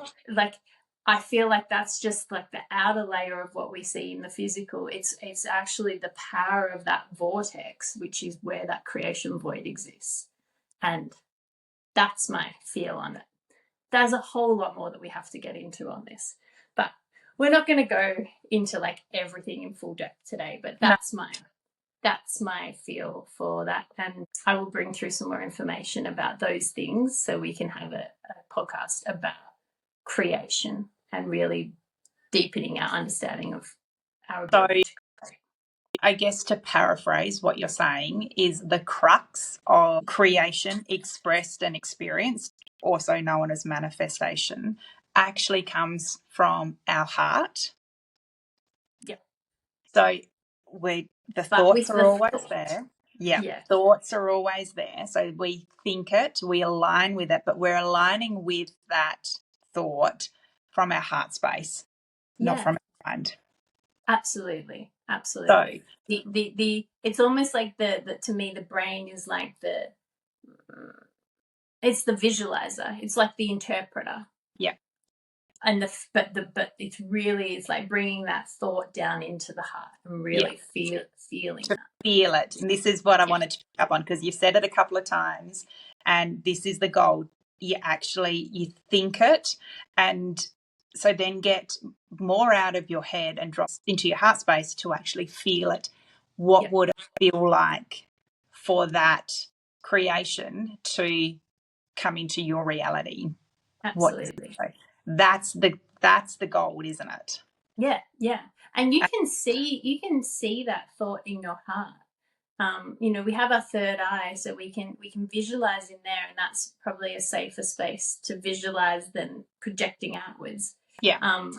I feel like that's just like the outer layer of what we see in the physical. It's actually the power of that vortex, which is where that creation void exists. And that's my feel on it. There's a whole lot more that we have to get into on this. But we're not going to go into like everything in full depth today, but that's my feel for that. And I will bring through some more information about those things so we can have a podcast about creation and really deepening our understanding of our ability. I guess to paraphrase what you're saying is the crux of creation, expressed and experienced, also known as manifestation, actually comes from our heart. Yep. So the thoughts are always there. Yeah. Thoughts are always there. So we think it, we align with it, but we're aligning with that thought from our heart space, not from our mind. Absolutely. So, the it's almost like the to me the brain is like it's the visualizer. It's like the interpreter. Yeah. And it's like bringing that thought down into the heart and really feeling that. Feel it. And this is what I wanted to pick up on, because you've said it a couple of times, and this is the goal. You think it, and so then get more out of your head and drop into your heart space to actually feel it. What would it feel like for that creation to come into your reality? Absolutely. That's the goal, isn't it? Yeah. And you can see that thought in your heart. We have our third eye, so we can visualize in there, and that's probably a safer space to visualize than projecting outwards. Yeah.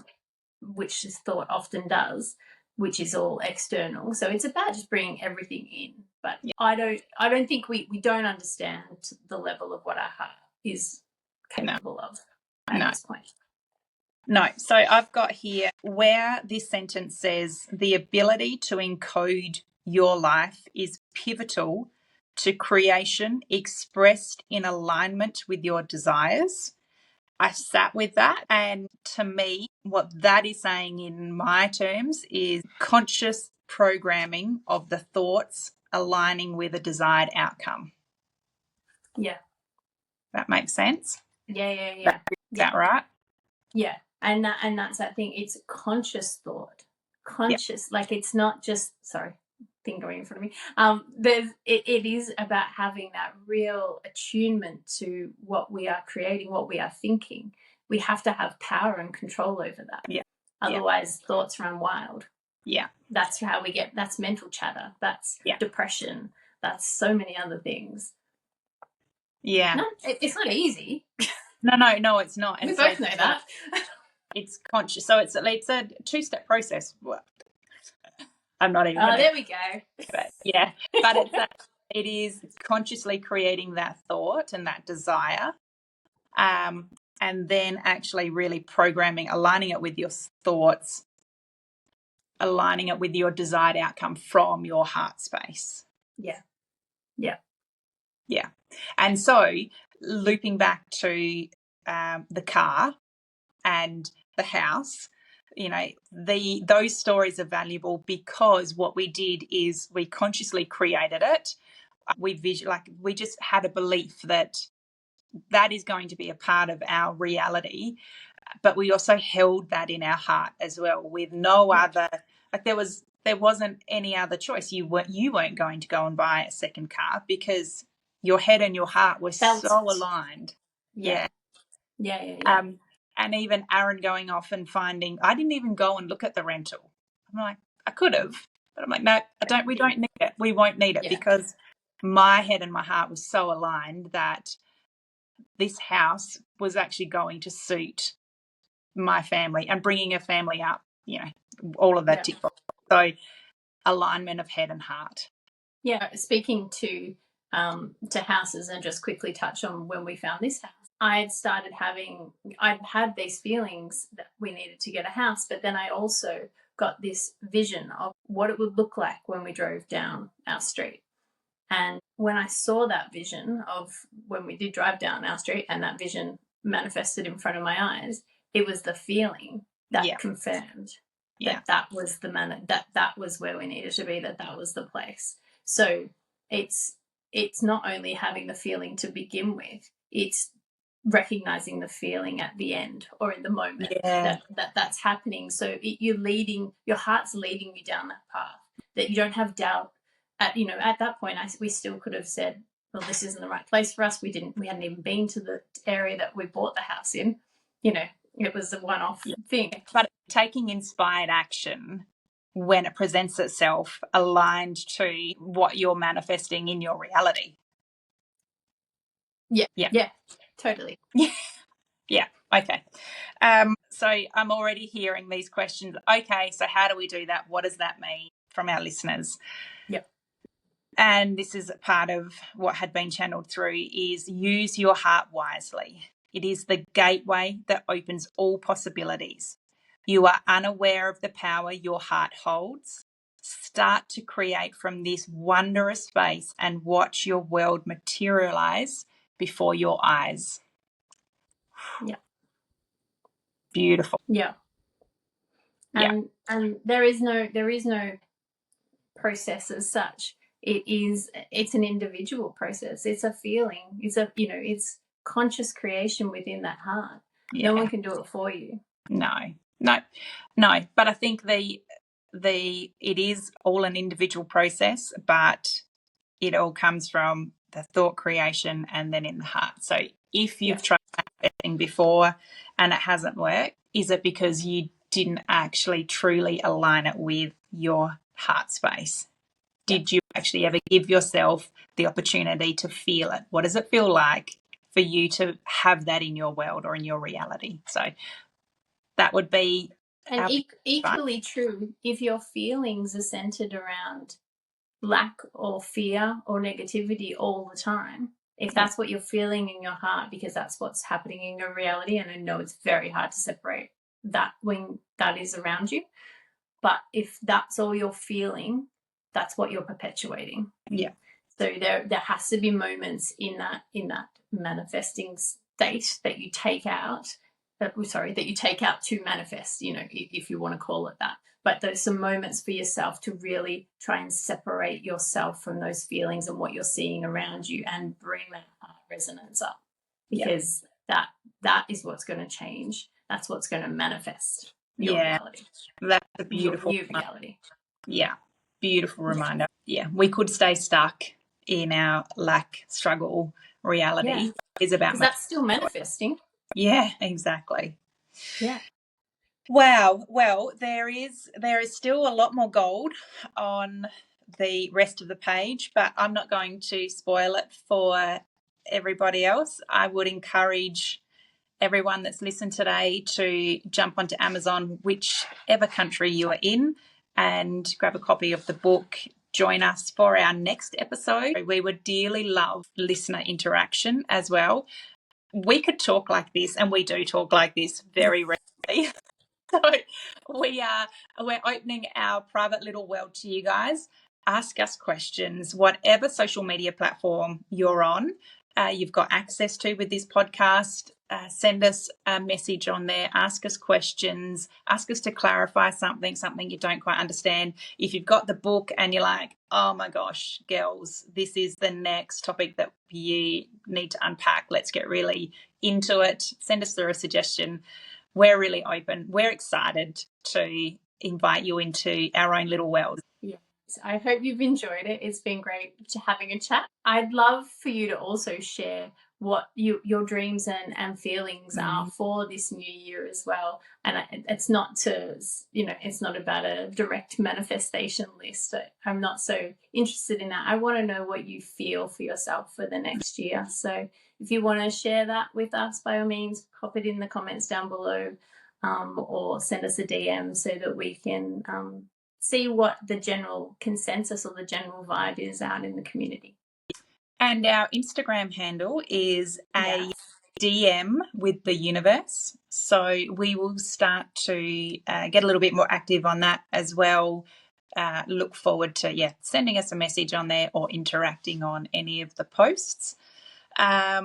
Which this thought often does, which is all external. So it's about just bringing everything in. But I don't think we don't understand the level of what our heart is capable of at this point. No. So I've got here where this sentence says the ability to encode your life is pivotal to creation expressed in alignment with your desires. I sat with that, and to me, what that is saying in my terms is conscious programming of the thoughts aligning with a desired outcome. Yeah. That makes sense? Yeah. Is that right? Yeah. And that's that thing. It's conscious thought. Conscious, like it's not just, sorry, thing going in front of me. It is about having that real attunement to what we are creating, what we are thinking. We have to have power and control over that. Yeah. Otherwise, thoughts run wild. Yeah. That's how we get, that's mental chatter. That's depression. That's so many other things. Yeah. No, it's not easy. No, it's not. We both know that. It's conscious. So it's a two-step process. I'm not even. There we go. But it is consciously creating that thought and that desire, and then actually really programming, aligning it with your thoughts, aligning it with your desired outcome from your heart space. Yeah. And so, looping back to the car and the house, those stories are valuable because what we did is we consciously created it. We just had a belief that is going to be a part of our reality, but we also held that in our heart as well, with no other, like there wasn't any other choice. You weren't going to go and buy a second car because your head and your heart were so aligned. Yeah. And even Aaron going off and finding, I didn't even go and look at the rental. I'm like, I could have, but I'm like, no, we don't need it. We won't need it because my head and my heart was so aligned that this house was actually going to suit my family and bringing a family up, all of that tick box. So alignment of head and heart. Yeah. Speaking to houses, and just quickly touch on when we found this house. I'd had these feelings that we needed to get a house, but then I also got this vision of what it would look like when we drove down our street. And when I saw that vision of when we did drive down our street and that vision manifested in front of my eyes, it was the feeling that confirmed that was that was where we needed to be, that was the place. So it's not only having the feeling to begin with, it's recognizing the feeling at the end or in the moment that's happening. So your heart's leading you down that path, that you don't have doubt. At that point, we still could have said, well, this isn't the right place for us. We hadn't even been to the area that we bought the house in. It was a one-off thing. But taking inspired action when it presents itself aligned to what you're manifesting in your reality. Yeah, totally. Yeah. Okay. So I'm already hearing these questions. Okay, so how do we do that? What does that mean from our listeners? Yep. And this is part of what had been channeled through is use your heart wisely. It is the gateway that opens all possibilities. You are unaware of the power your heart holds. Start to create from this wondrous space and watch your world materialize before your eyes. Yeah. Beautiful. Yeah. And there is no process as such. It's an individual process. It's a feeling. It's conscious creation within that heart. No one can do it for you. No. But I think it is all an individual process, but it all comes from the thought creation and then in the heart. So if you've tried manifesting before and it hasn't worked, is it because you didn't actually truly align it with your heart space? Did you actually ever give yourself the opportunity to feel it? What does it feel like for you to have that in your world or in your reality? So that would be... And equally true, if your feelings are centered around lack or fear or negativity all the time, if that's what you're feeling in your heart, because that's what's happening in your reality, and I know it's very hard to separate that when that is around you, but if that's all you're feeling, that's what you're perpetuating. Yeah. So there has to be moments in that manifesting state that you take out. That you take out to manifest. You know, if you want to call it that. But there's some moments for yourself to really try and separate yourself from those feelings and what you're seeing around you, and bring that heart resonance up, because that is what's going to change. That's what's going to manifest your reality. That's a beautiful new reality. Yeah, beautiful reminder. Yeah, we could stay stuck in our lack, struggle reality. Is about that's still manifesting. Yeah, exactly. Yeah. Wow. Well, there is still a lot more gold on the rest of the page, but I'm not going to spoil it for everybody else. I would encourage everyone that's listened today to jump onto Amazon, whichever country you are in, and grab a copy of the book. Join us for our next episode. We would dearly love listener interaction as well. We could talk like this, and we do talk like this very rarely. So we're opening our private little world to you guys. Ask us questions, whatever social media platform you're on. You've got access to with this podcast. Send us a message on there. Ask us questions. Ask us to clarify something you don't quite understand. If you've got the book and you're like, oh my gosh, girls, this is the next topic that you need to unpack. Let's get really into it. Send us through a suggestion. We're really open. We're excited to invite you into our own little world. Yes, I hope you've enjoyed it. It's been great having a chat. I'd love for you to also share what your dreams and feelings are for this new year as well. And it's not it's not about a direct manifestation list. I'm not so interested in that. I want to know what you feel for yourself for the next year. So if you want to share that with us, by all means, pop it in the comments down below, or send us a DM so that we can see what the general consensus or the general vibe is out in the community. And our Instagram handle is a DM with the universe. So we will start to get a little bit more active on that as well. Look forward to sending us a message on there or interacting on any of the posts. I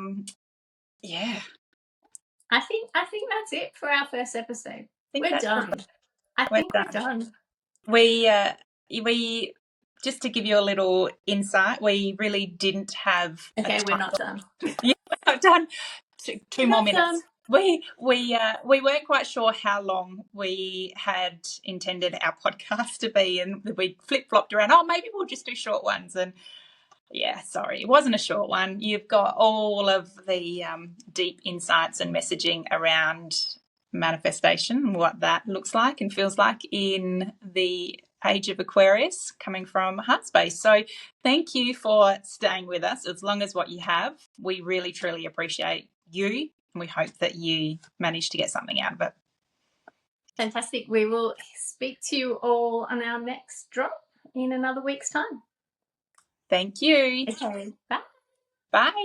think that's it for our first episode. We're done. We're done. We just to give you a little insight, we really didn't have. Okay, we're not done. Yeah, we're not done. Two more minutes. Done. We weren't quite sure how long we had intended our podcast to be, and we flip-flopped around. Oh, maybe we'll just do short ones. And sorry, it wasn't a short one. You've got all of the deep insights and messaging around manifestation, what that looks like and feels like in the age of Aquarius coming from Heartspace. So thank you for staying with us as long as what you have. We really, truly appreciate you, and we hope that you managed to get something out of it. Fantastic. We will speak to you all on our next drop in another week's time. Thank you. Okay, bye. Bye.